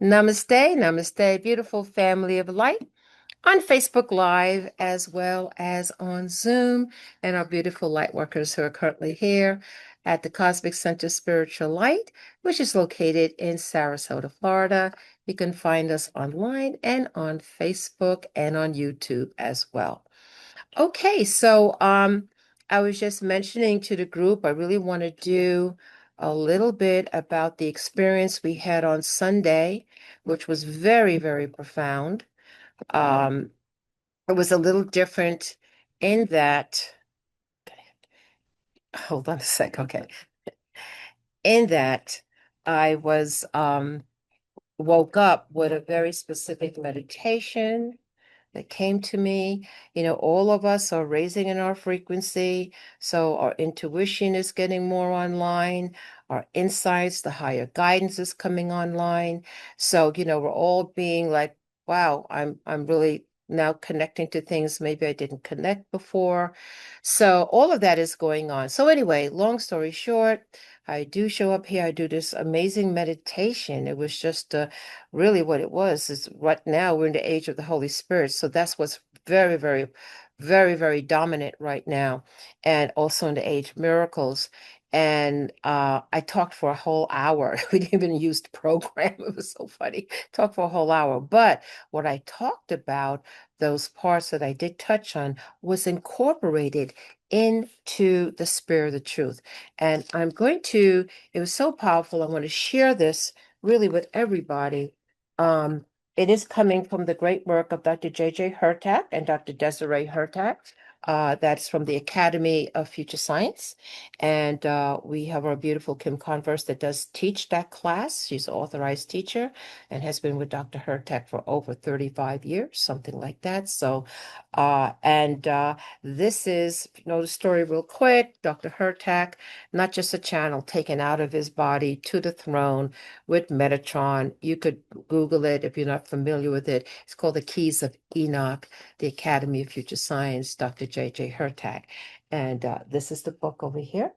Namaste, namaste, beautiful family of light on Facebook Live as well as on Zoom, and our beautiful light workers who are currently here at the Cosmic Center Spiritual Light, which is located in Sarasota, Florida. You can find us online and on Facebook and on YouTube as well. Okay, I was just mentioning to the group, I really want to do a little bit about the experience we had on Sunday, which was very, very profound. Um, it was a little different in that, hold on a sec, okay. In that I was woke up with a very specific meditation that came to me. All of us are raising in our frequency, so our intuition is getting more online, our insights, the higher guidance is coming online. So, we're all being like, wow, I'm really now connecting to things maybe I didn't connect before. So all of that is going on. So anyway, long story short, I do show up here. I do this amazing meditation. It was just really what it was is right now we're in the age of the Holy Spirit. So that's what's very, very, very, very dominant right now. And also in the age of miracles. And I talked for a whole hour. We didn't even use the program. It was so funny. Talked for a whole hour. But what I talked about, those parts that I did touch on, was incorporated into the spirit of the truth. And it was so powerful. I want to share this really with everybody. Um, it is coming from the great work of Dr. J.J. Hurtak and Dr. Desiree Hurtak. That's from the Academy of Future Science. And we have our beautiful Kim Converse that does teach that class. She's an authorized teacher and has been with Dr. Hurtak for over 35 years, something like that. And this is, the story real quick. Dr. Hurtak, not just a channel taken out of his body to the throne with Metatron. You could Google it if you're not familiar with it. It's called The Keys of Enoch, the Academy of Future Science, Dr. J.J. Hurtak. And this is the book over here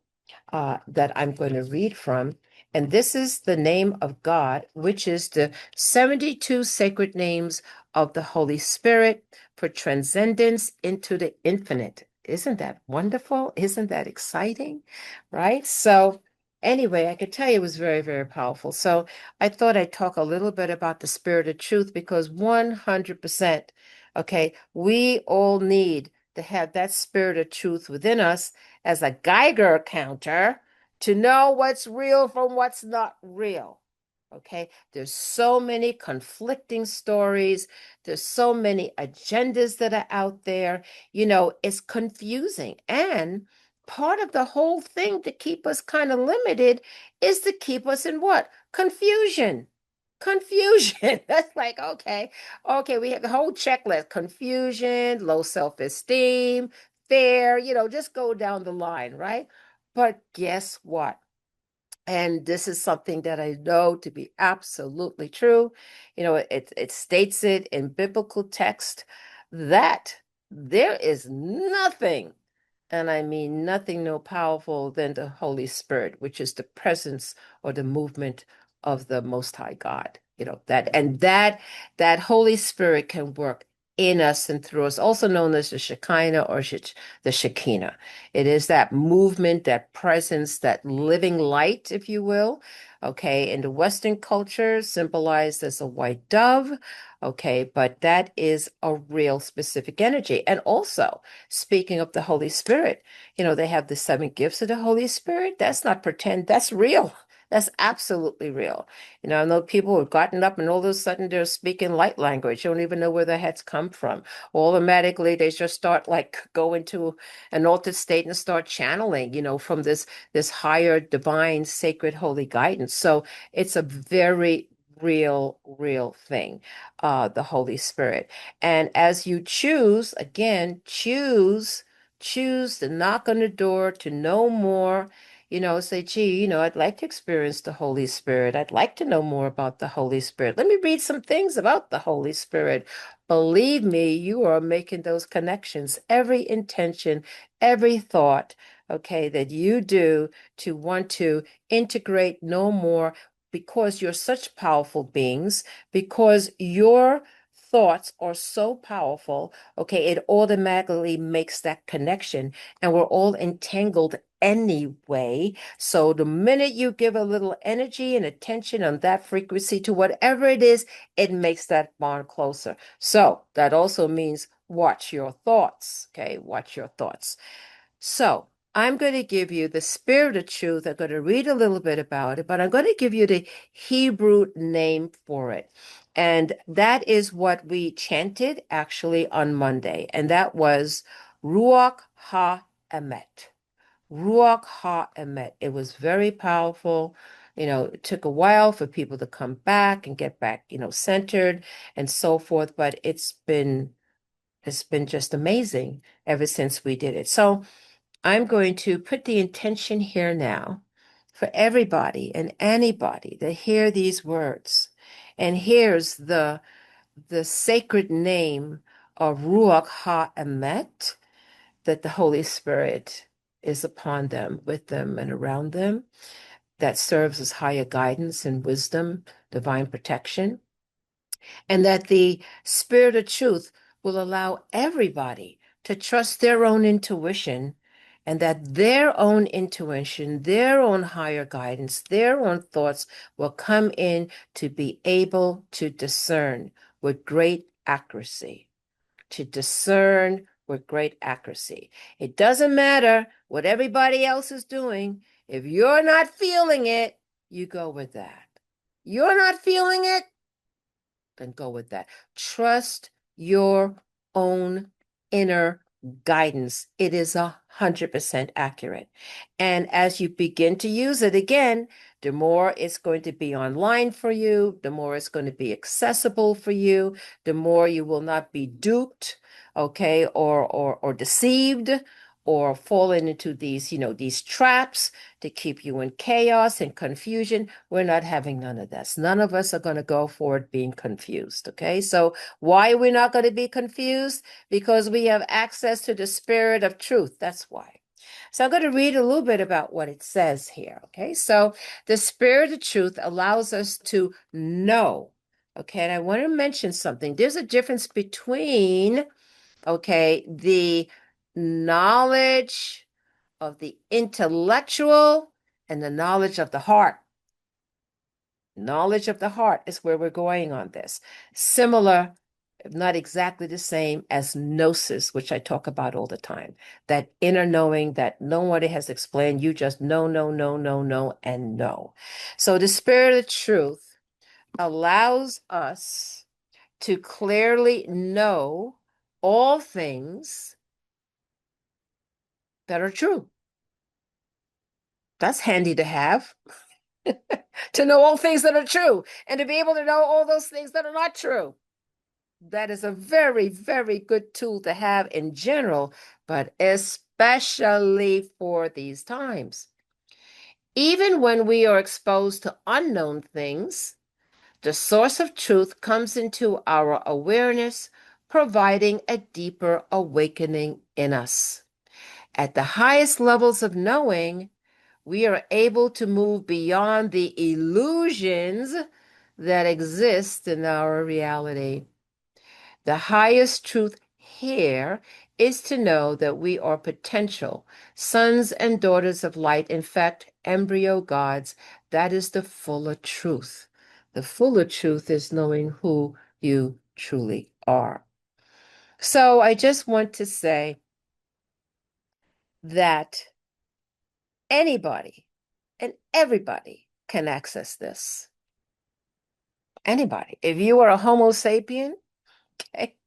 that I'm going to read from. And this is the name of God, which is the 72 sacred names of the Holy Spirit for transcendence into the infinite. Isn't that wonderful? Isn't that exciting? Right? So, anyway, I could tell you it was very, very powerful. So, I thought I'd talk a little bit about the spirit of truth because 100%, okay, we all need to have that spirit of truth within us as a Geiger counter to know what's real from what's not real. Okay, there's so many conflicting stories. There's so many agendas that are out there. It's confusing. And part of the whole thing to keep us kind of limited is to keep us in what? Confusion. Confusion. That's like, okay, we have the whole checklist: confusion, low self-esteem, fear, just go down the line, right? But guess what? And this is something that I know to be absolutely true. It states it in biblical text that there is nothing, and I mean nothing no powerful than the Holy Spirit, which is the presence or the movement of the Most High God. That Holy Spirit can work in us and through us, also known as the Shekinah or the Shekinah. It is that movement, that presence, that living light, if you will. Okay, in the Western culture, symbolized as a white dove. Okay, but that is a real specific energy. And also, speaking of the Holy Spirit, they have the seven gifts of the Holy Spirit. That's not pretend, that's real. That's absolutely real. I know people who've gotten up and all of a sudden they're speaking light language. You don't even know where their heads come from. Automatically, they just start like go into an altered state and start channeling, from this higher divine, sacred, holy guidance. So it's a very real thing, the Holy Spirit. And as you choose, again, choose to knock on the door to know more, say, gee, I'd like to experience the Holy Spirit. I'd like to know more about the Holy Spirit. Let me read some things about the Holy Spirit. Believe me, you are making those connections. Every intention, every thought, okay, that you do to want to integrate, know more, because you're such powerful beings, because your thoughts are so powerful, okay, it automatically makes that connection, and we're all entangled anyway. So the minute you give a little energy and attention on that frequency to whatever it is, it makes that bond closer. So that also means watch your thoughts, okay? Watch your thoughts. So I'm going to give you the spirit of truth. I'm going to read a little bit about it, but I'm going to give you the Hebrew name for it. And that is what we chanted actually on Monday, and that was Ruach HaEmet. Ruach HaEmet. It was very powerful. It took a while for people to come back and get back, centered and so forth, but it's been just amazing ever since we did it. So I'm going to put the intention here now for everybody and anybody to hear these words. And here's the sacred name of Ruach HaEmet, that the Holy Spirit is upon them, with them, and around them, that serves as higher guidance and wisdom, divine protection, and that the Spirit of truth will allow everybody to trust their own intuition, and that their own intuition, their own higher guidance, their own thoughts will come in to be able to discern with great accuracy. To discern with great accuracy. It doesn't matter what everybody else is doing. If you're not feeling it, you go with that. You're not feeling it, then go with that. Trust your own inner guidance. It is 100% accurate. And as you begin to use it again, the more it's going to be online for you, the more it's going to be accessible for you, the more you will not be duped, okay, or deceived, or fallen into these traps to keep you in chaos and confusion. We're not having none of this. None of us are going to go forward being confused. Okay. So why are we not going to be confused? Because we have access to the spirit of truth. That's why. So I'm going to read a little bit about what it says here. Okay. So the spirit of truth allows us to know. Okay. And I want to mention something. There's a difference between, okay, the knowledge of the intellectual and the knowledge of the heart. Knowledge of the heart is where we're going on this. Similar, if not exactly the same, as gnosis, which I talk about all the time. That inner knowing that nobody has explained. You just know, no, no, no, no, and no. So the spirit of truth allows us to clearly know all things that are true. That's handy to have. To know all things that are true and to be able to know all those things that are not true. That is a very, very good tool to have in general, but especially for these times. Even when we are exposed to unknown things, the source of truth comes into our awareness, providing a deeper awakening in us. At the highest levels of knowing, we are able to move beyond the illusions that exist in our reality. The highest truth here is to know that we are potential sons and daughters of light, in fact, embryo gods. That is the fuller truth. The fuller truth is knowing who you truly are. So I just want to say that anybody and everybody can access this. Anybody. If you are a Homo sapien, okay,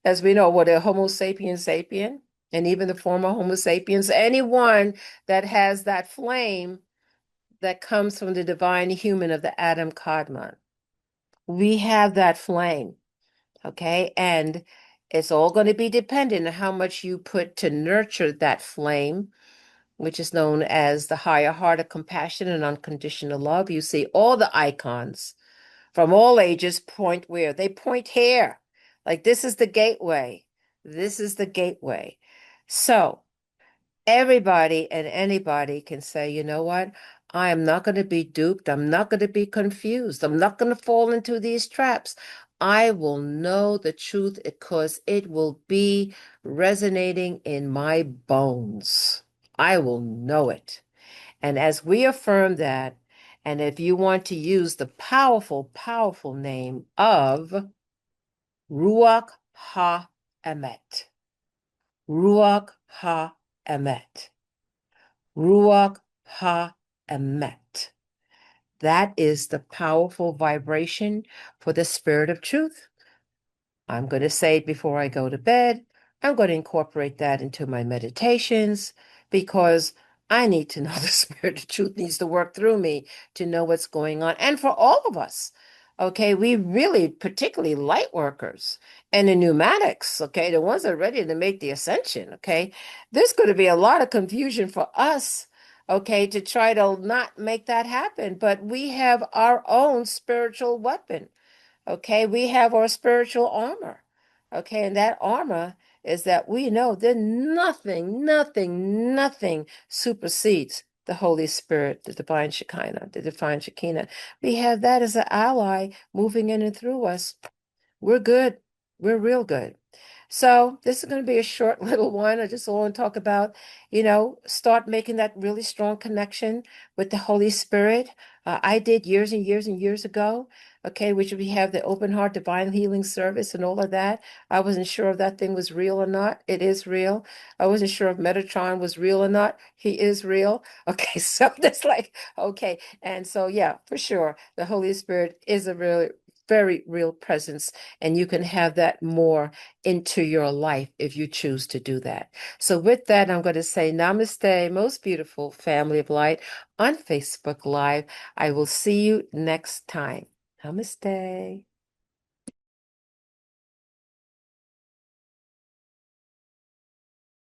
as we know, what a Homo sapien, and even the former Homo sapiens, anyone that has that flame that comes from the divine human of the Adam Kadmon, we have that flame, okay? And it's all going to be dependent on how much you put to nurture that flame, which is known as the higher heart of compassion and unconditional love. You see all the icons from all ages point where? They point here. Like this is the gateway. This is the gateway. So Everybody and anybody can say, you know what? I am not going to be duped. I'm not going to be confused. I'm not going to fall into these traps. I will know the truth because it will be resonating in my bones. I will know it. And as we affirm that, and if you want to use the powerful, powerful name of Ruach Ha-Emet, Ruach Ha-Emet. Ruach Ha-Emet. That is the powerful vibration for the spirit of truth. I'm going to say it before I go to bed. I'm going to incorporate that into my meditations because I need to know the spirit of truth needs to work through me to know what's going on. And for all of us, okay, we really, particularly light workers and the pneumatics, okay, the ones that are ready to make the ascension, okay, there's going to be a lot of confusion for us, okay, to try to not make that happen. But we have our own spiritual weapon. Okay, we have our spiritual armor. Okay, and that armor is that we know that nothing, nothing, nothing supersedes the Holy Spirit, the divine Shekinah, the divine Shekinah. We have that as an ally moving in and through us. We're good. We're real good. So this is going to be a short little one. I just want to talk about, start making that really strong connection with the Holy Spirit. I did years and years and years ago. Okay, which we have the open heart divine healing service and all of that. I wasn't sure if that thing was real or not. It is real. I wasn't sure if Metatron was real or not. He is real. Okay, so that's like, okay. And so, yeah, for sure, the Holy Spirit is a really very real presence, and you can have that more into your life if you choose to do that. So, with that, I'm going to say namaste, most beautiful family of light on Facebook Live. I will see you next time. Namaste.